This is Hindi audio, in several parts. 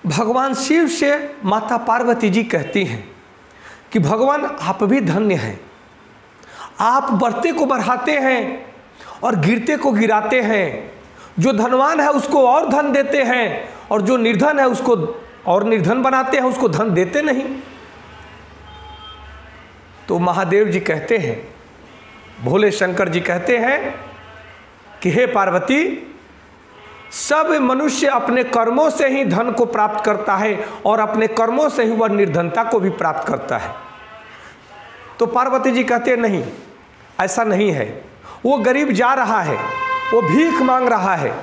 भगवान शिव से माता पार्वती जी कहती हैं कि भगवान आप भी धन्य हैं, आप बढ़ते को बढ़ाते हैं और गिरते को गिराते हैं। जो धनवान है उसको और धन देते हैं और जो निर्धन है उसको और निर्धन बनाते हैं, उसको धन देते नहीं। तो महादेव जी कहते हैं, भोले शंकर जी कहते हैं कि हे पार्वती, सब मनुष्य अपने कर्मों से ही धन को प्राप्त करता है और अपने कर्मों से ही वह निर्धनता को भी प्राप्त करता है। तो पार्वती जी कहते हैं नहीं, ऐसा नहीं है। वो गरीब जा रहा है, वो भीख मांग रहा है,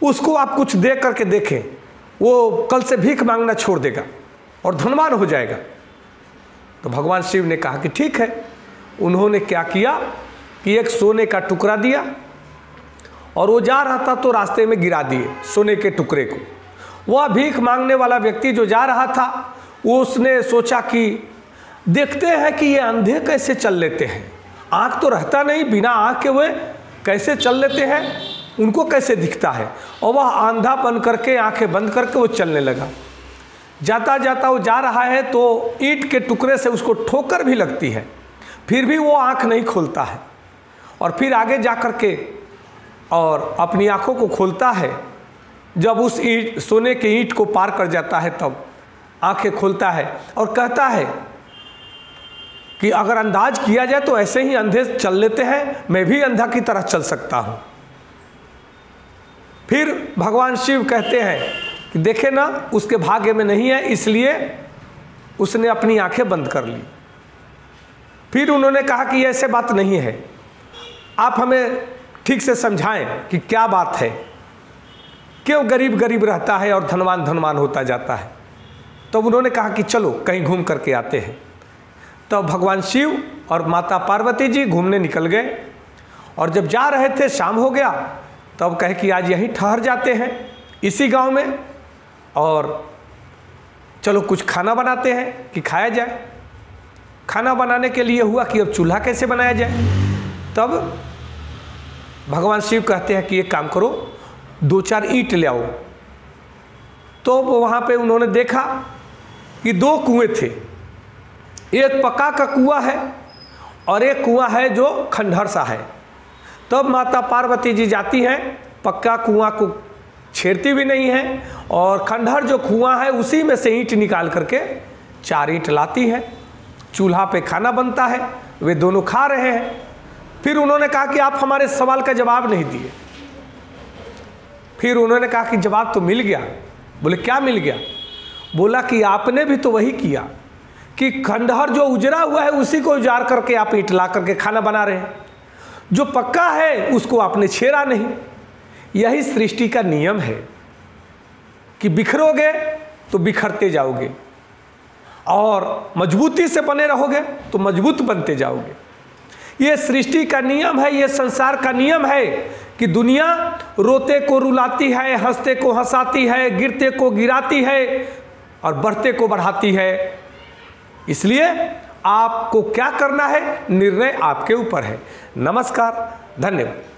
उसको आप कुछ दे करके देखें, वो कल से भीख मांगना छोड़ देगा और धनवान हो जाएगा। तो भगवान शिव ने कहा कि ठीक है। उन्होंने क्या किया कि एक सोने का टुकड़ा दिया और वो जा रहा था तो रास्ते में गिरा दिए सोने के टुकड़े को। वह भीख मांगने वाला व्यक्ति जो जा रहा था, वो उसने सोचा कि देखते हैं कि ये अंधे कैसे चल लेते हैं, आँख तो रहता नहीं, बिना आँख के वे कैसे चल लेते हैं, उनको कैसे दिखता है। और वह आंधा बन करके आंखें बंद करके वो चलने लगा। जाता जाता वो जा रहा है तो ईंट के टुकड़े से उसको ठोकर भी लगती है, फिर भी वो आँख नहीं खोलता है। और फिर आगे जा कर के और अपनी आँखों को खोलता है। जब उस ईंट, सोने के ईंट को पार कर जाता है तब आंखें खोलता है और कहता है कि अगर अंदाज किया जाए तो ऐसे ही अंधे चल लेते हैं, मैं भी अंधा की तरह चल सकता हूँ। फिर भगवान शिव कहते हैं कि देखे ना, उसके भाग्य में नहीं है, इसलिए उसने अपनी आंखें बंद कर ली। फिर उन्होंने कहा कि ऐसे बात नहीं है, आप हमें ठीक से समझाएं कि क्या बात है, क्यों गरीब गरीब रहता है और धनवान धनवान होता जाता है। तो उन्होंने कहा कि चलो कहीं घूम करके आते हैं। तो भगवान शिव और माता पार्वती जी घूमने निकल गए और जब जा रहे थे शाम हो गया, तब कहे कि आज यहीं ठहर जाते हैं इसी गांव में और चलो कुछ खाना बनाते हैं कि खाया जाए। खाना बनाने के लिए हुआ कि अब चूल्हा कैसे बनाया जाए। तब भगवान शिव कहते हैं कि एक काम करो, 2-4 ईंट ले आओ। तो वहाँ पे उन्होंने देखा कि 2 कुएं थे, एक पक्का का कुआं है और एक कुआं है जो खंडहर सा है। तब माता पार्वती जी जाती हैं, पक्का कुआं को छेड़ती भी नहीं है और खंडहर जो कुआं है उसी में से ईंट निकाल करके 4 ईंट लाती हैं। चूल्हा पे खाना बनता है, वे दोनों खा रहे हैं। फिर उन्होंने कहा कि आप हमारे सवाल का जवाब नहीं दिए। फिर उन्होंने कहा कि जवाब तो मिल गया। बोले क्या मिल गया? बोला कि आपने भी तो वही किया कि खंडहर जो उजड़ा हुआ है उसी को उजाड़ करके आप ईंट ला करके खाना बना रहे हैं, जो पक्का है उसको आपने छेड़ा नहीं। यही सृष्टि का नियम है कि बिखरोगे तो बिखरते जाओगे और मजबूती से बने रहोगे तो मजबूत बनते जाओगे। ये सृष्टि का नियम है, ये संसार का नियम है कि दुनिया रोते को रुलाती है, हंसते को हंसाती है, गिरते को गिराती है और बढ़ते को बढ़ाती है। इसलिए आपको क्या करना है, निर्णय आपके ऊपर है। नमस्कार, धन्यवाद।